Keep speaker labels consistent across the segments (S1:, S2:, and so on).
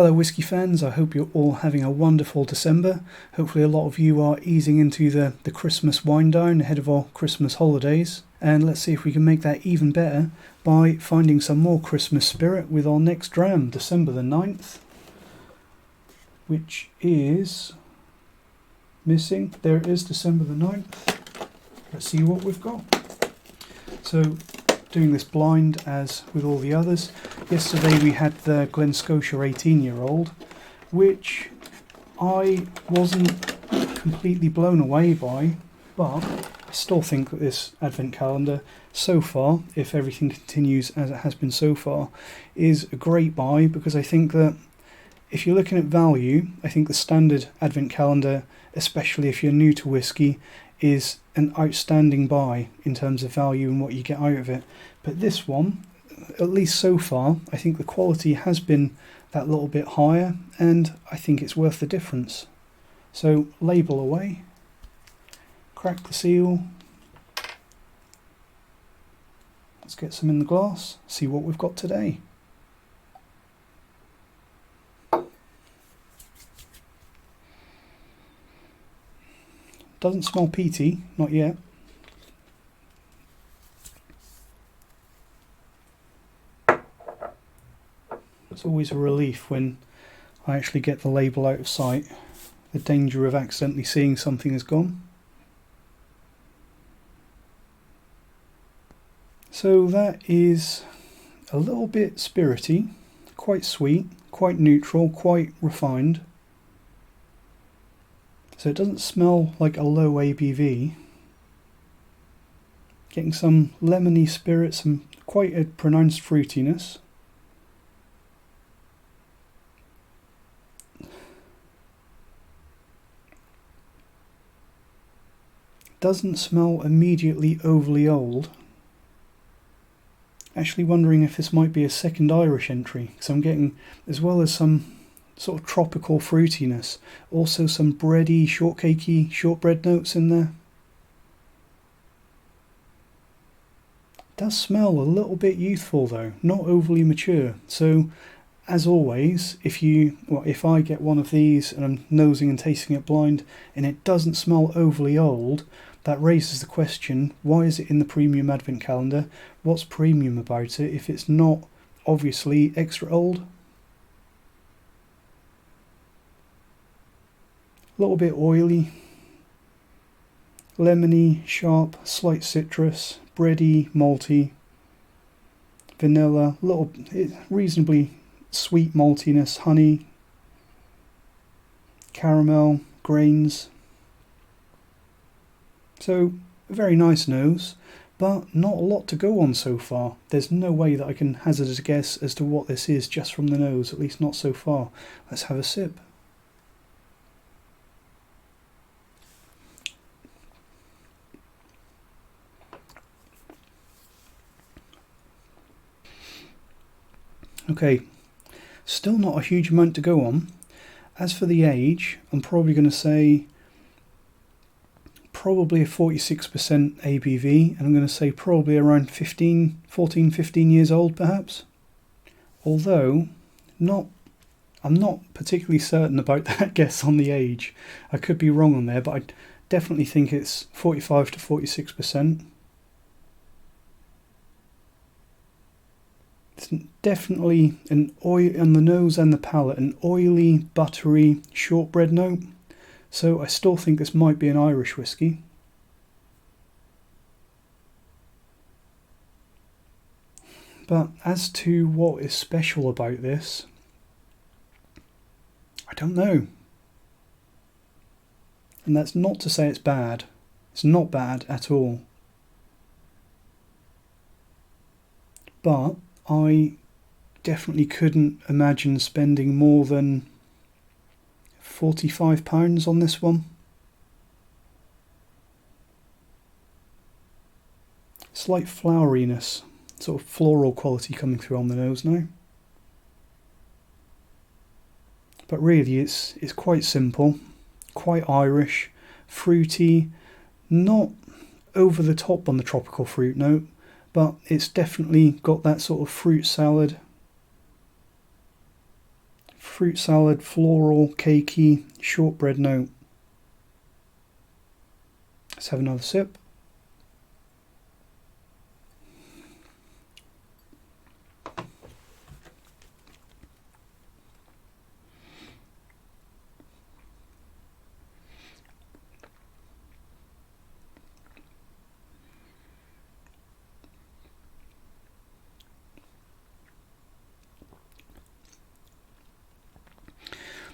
S1: Hello Whisky fans, I hope you're all having a wonderful December. Hopefully a lot of you are easing into the Christmas wind down ahead of our Christmas holidays. And let's see if we can make that even better by finding some more Christmas spirit with our next dram, December the 9th. Which is missing. There it is, December the 9th. Let's see what we've got. So, doing this blind as with all the others. Yesterday we had the Glen Scotia 18-year-old, which I wasn't completely blown away by, but I still think that this advent calendar so far, if everything continues as it has been so far, is a great buy, because I think that if you're looking at value, I think the standard advent calendar, especially if you're new to whiskey, is an outstanding buy in terms of value and what you get out of it. But this one, at least so far, I think the quality has been that little bit higher, and I think it's worth the difference. So label away, crack the seal, let's get some in the glass, see what we've got today. Doesn't smell peaty, not yet. It's always a relief when I actually get the label out of sight. The danger of accidentally seeing something is gone. So that is a little bit spirity, quite sweet, quite neutral, quite refined. So it doesn't smell like a low ABV. Getting some lemony spirit, some quite a pronounced fruitiness. Doesn't smell immediately overly old. Actually wondering if this might be a second Irish entry, because I'm getting, as well as some sort of tropical fruitiness, also some bready, shortcakey, shortbread notes in there. Does smell a little bit youthful though, not overly mature. So as always, if I get one of these and I'm nosing and tasting it blind and it doesn't smell overly old, that raises the question, why is it in the premium advent calendar? What's premium about it if it's not obviously extra old? A little bit oily, lemony, sharp, slight citrus, bready, malty, vanilla, little reasonably sweet maltiness, honey, caramel, grains. So a very nice nose, but not a lot to go on so far. There's no way that I can hazard a guess as to what this is just from the nose, at least not so far. Let's have a sip. Okay, still not a huge amount to go on. As for the age, I'm probably going to say probably a 46% ABV, and I'm going to say probably around 14, 15 years old perhaps. Although, I'm not particularly certain about that guess on the age. I could be wrong on there, but I definitely think it's 45 to 46%. It's definitely an oil on the nose and the palate, an oily, buttery shortbread note. So I still think this might be an Irish whiskey. But as to what is special about this, I don't know. And that's not to say it's bad. It's not bad at all. But I definitely couldn't imagine spending more than £45 on this one. Slight floweriness, sort of floral quality coming through on the nose now. But really it's quite simple, quite Irish, fruity, not over the top on the tropical fruit note, but it's definitely got that sort of fruit salad, fruit salad, floral, cakey, shortbread note. Let's have another sip.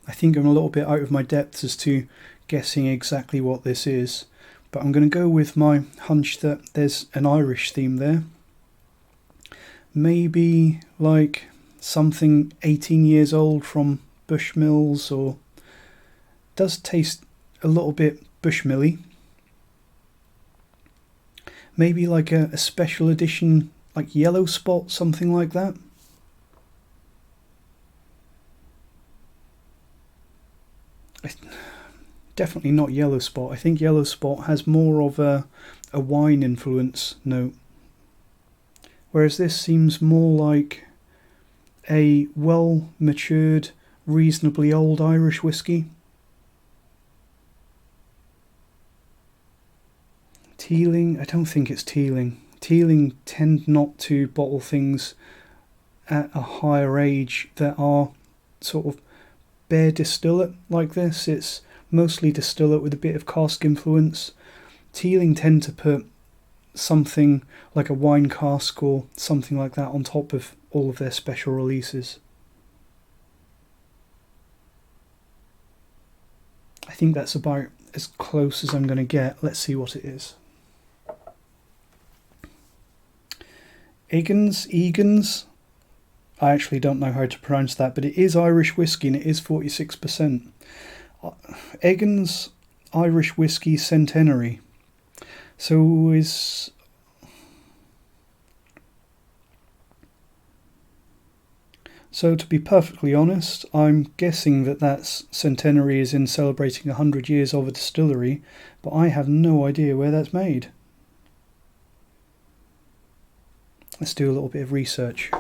S1: I think I'm a little bit out of my depth as to guessing exactly what this is, but I'm going to go with my hunch that there's an Irish theme there. Maybe like something 18 years old from Bushmills, or does taste a little bit Bushmilly. Maybe like a special edition, like Yellow Spot, something like that. Definitely not Yellow Spot. I think Yellow Spot has more of a wine influence note, whereas this seems more like a well-matured, reasonably old Irish whiskey. Teeling? I don't think it's Teeling. Teeling tend not to bottle things at a higher age that are sort of bare distillate like this. It's mostly distillate with a bit of cask influence. Teeling tend to put something like a wine cask or something like that on top of all of their special releases. I think that's about as close as I'm going to get. Let's see what it is. Egan's. I actually don't know how to pronounce that, but it is Irish whiskey and it is 46%. Egan's Irish Whiskey Centenary. So to be perfectly honest, I'm guessing that Centenary is in celebrating 100 years of a distillery, but I have no idea where that's made. Let's do a little bit of research.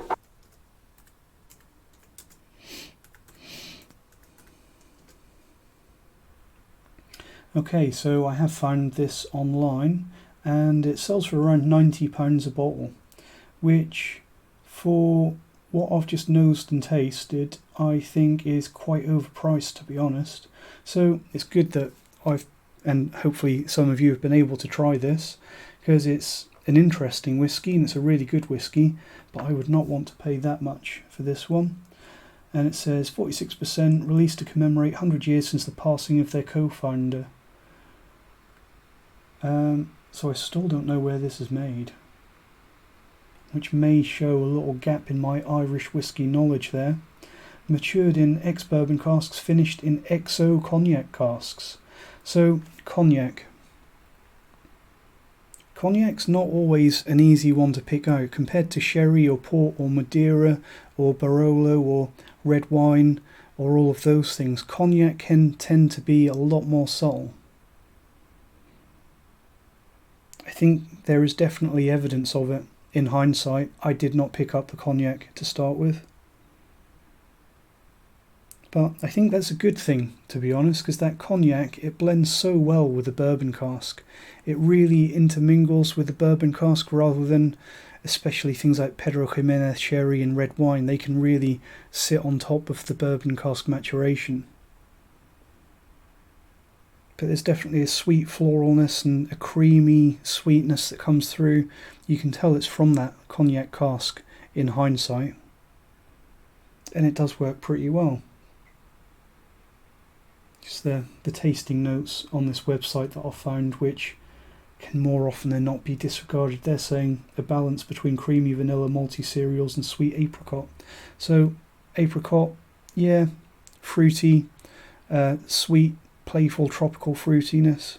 S1: Okay, so I have found this online and it sells for around £90 a bottle, which for what I've just nosed and tasted I think is quite overpriced, to be honest. So it's good that and hopefully some of you have been able to try this, because it's an interesting whiskey and it's a really good whiskey, but I would not want to pay that much for this one. And it says 46%, released to commemorate 100 years since the passing of their co-founder. So I still don't know where this is made, which may show a little gap in my Irish whiskey knowledge there. Matured in ex-bourbon casks, finished in XO cognac casks. So cognac. Cognac's not always an easy one to pick out compared to sherry or port or Madeira or Barolo or red wine or all of those things. Cognac can tend to be a lot more subtle. I think there is definitely evidence of it. In hindsight, I did not pick up the cognac to start with. But I think that's a good thing, to be honest, because that cognac, it blends so well with the bourbon cask. It really intermingles with the bourbon cask rather than, especially things like Pedro Jimenez sherry and red wine, they can really sit on top of the bourbon cask maturation. But there's definitely a sweet floralness and a creamy sweetness that comes through. You can tell it's from that cognac cask in hindsight. And it does work pretty well. Just the tasting notes on this website that I've found, which can more often than not be disregarded. They're saying a balance between creamy vanilla, malty cereals and sweet apricot. So apricot, yeah, fruity, sweet, playful tropical fruitiness.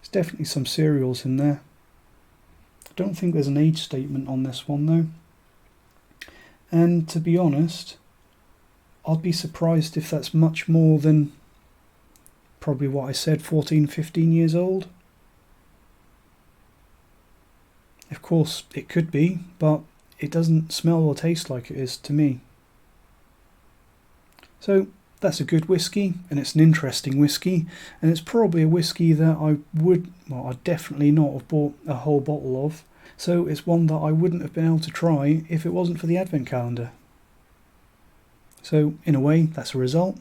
S1: There's definitely some cereals in there. I don't think there's an age statement on this one though. And to be honest, I'd be surprised if that's much more than probably what I said, 14, 15 years old. Of course, it could be, but it doesn't smell or taste like it is to me. So that's a good whiskey, and it's an interesting whiskey, and it's probably a whiskey that I'd definitely not have bought a whole bottle of. So it's one that I wouldn't have been able to try if it wasn't for the advent calendar. So in a way, that's a result.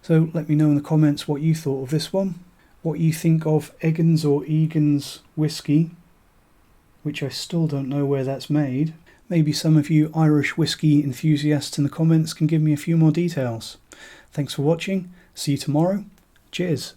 S1: So let me know in the comments what you thought of this one, what you think of Egan's or Egan's whiskey, which I still don't know where that's made. Maybe some of you Irish whiskey enthusiasts in the comments can give me a few more details. Thanks for watching. See you tomorrow. Cheers.